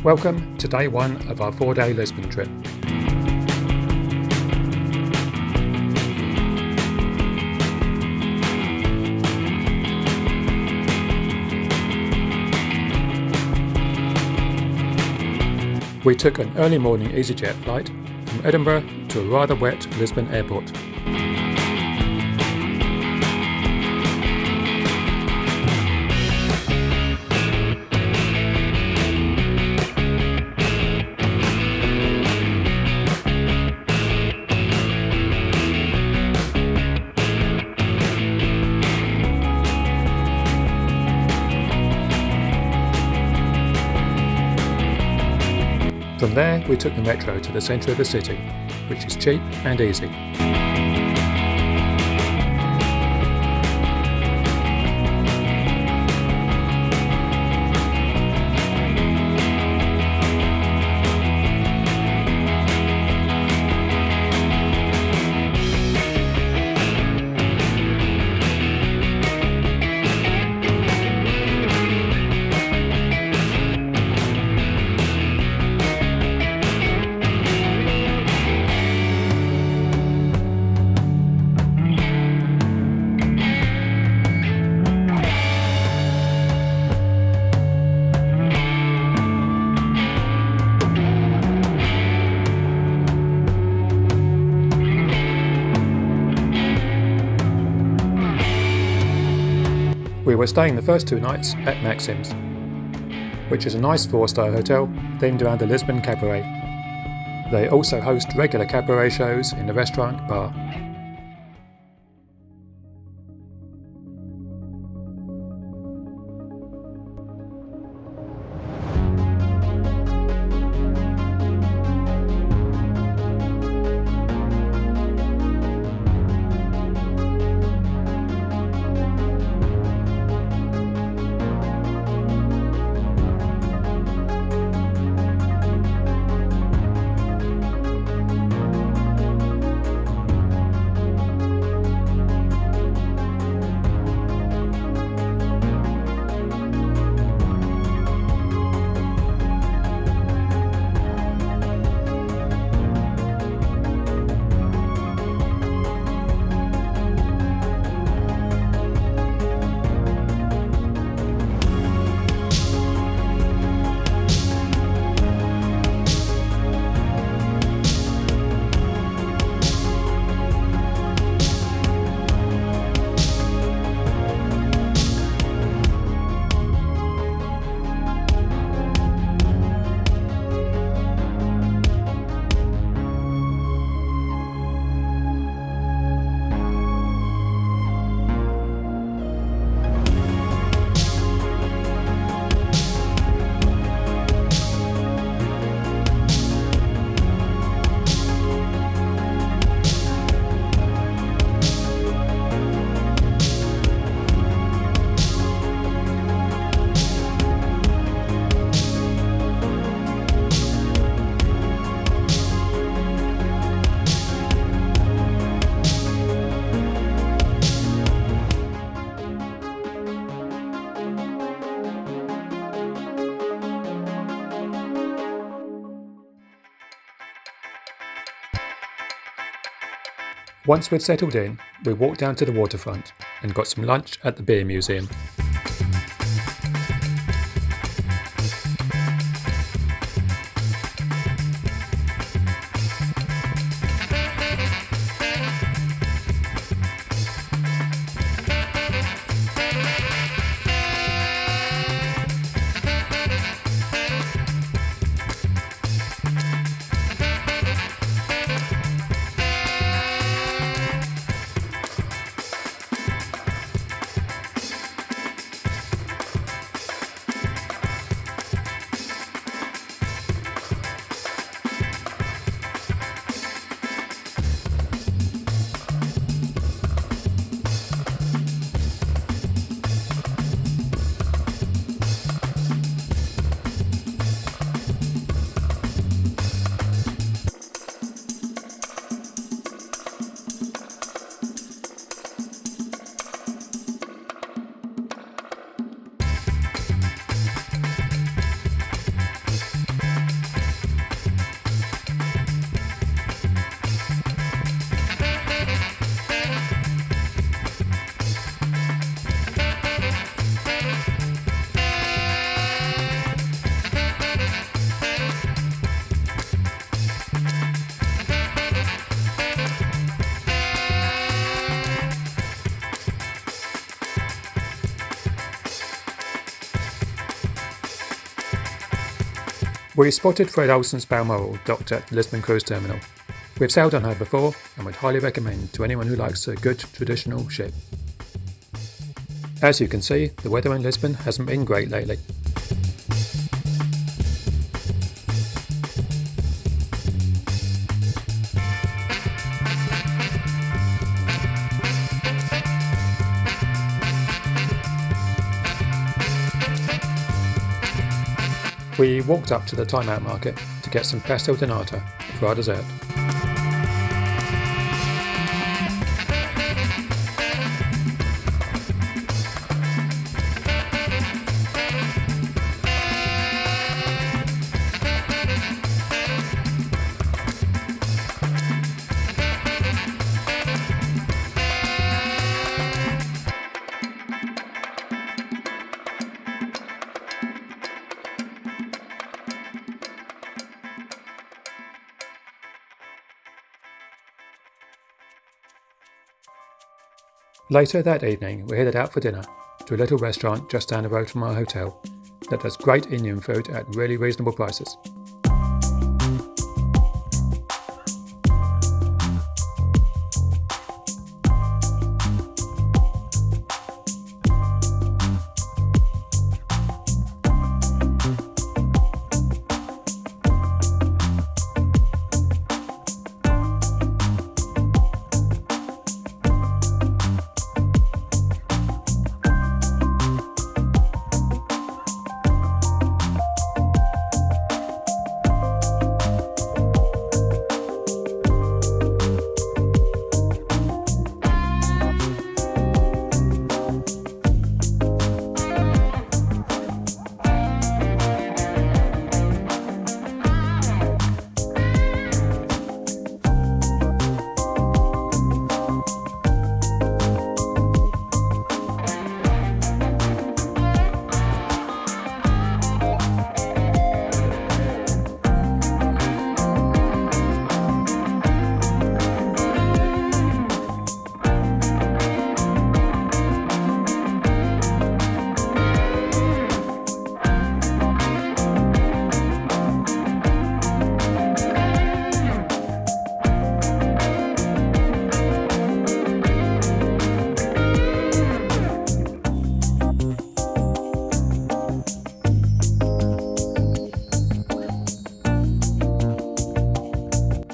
Welcome to day one of our 4-day Lisbon trip. We took an early morning EasyJet flight from Edinburgh to a rather wet Lisbon airport. From there, we took the metro to the centre of the city, which is cheap and easy. We were staying the first 2 nights at Maxime's, which is a nice 4-star hotel themed around the Lisbon cabaret. They also host regular cabaret shows in the restaurant bar. Once we'd settled in, we walked down to the waterfront and got some lunch at the beer museum. We spotted Fred Olsen's Balmoral docked at the Lisbon cruise terminal. We've sailed on her before and would highly recommend to anyone who likes a good traditional ship. As you can see, the weather in Lisbon hasn't been great lately. We walked up to the time-out market to get some Pastel de Nata for our dessert. Later that evening, we headed out for dinner to a little restaurant just down the road from our hotel that does great Indian food at really reasonable prices.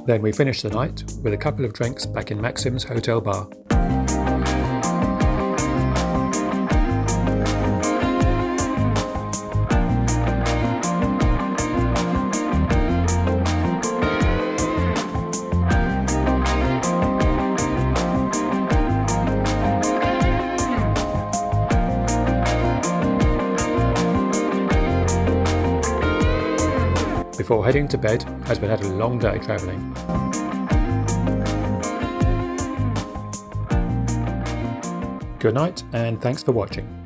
Then we finished the night with a couple of drinks back in Maxime's hotel bar. Before heading to bed, as we had a long day travelling. Good night and thanks for watching.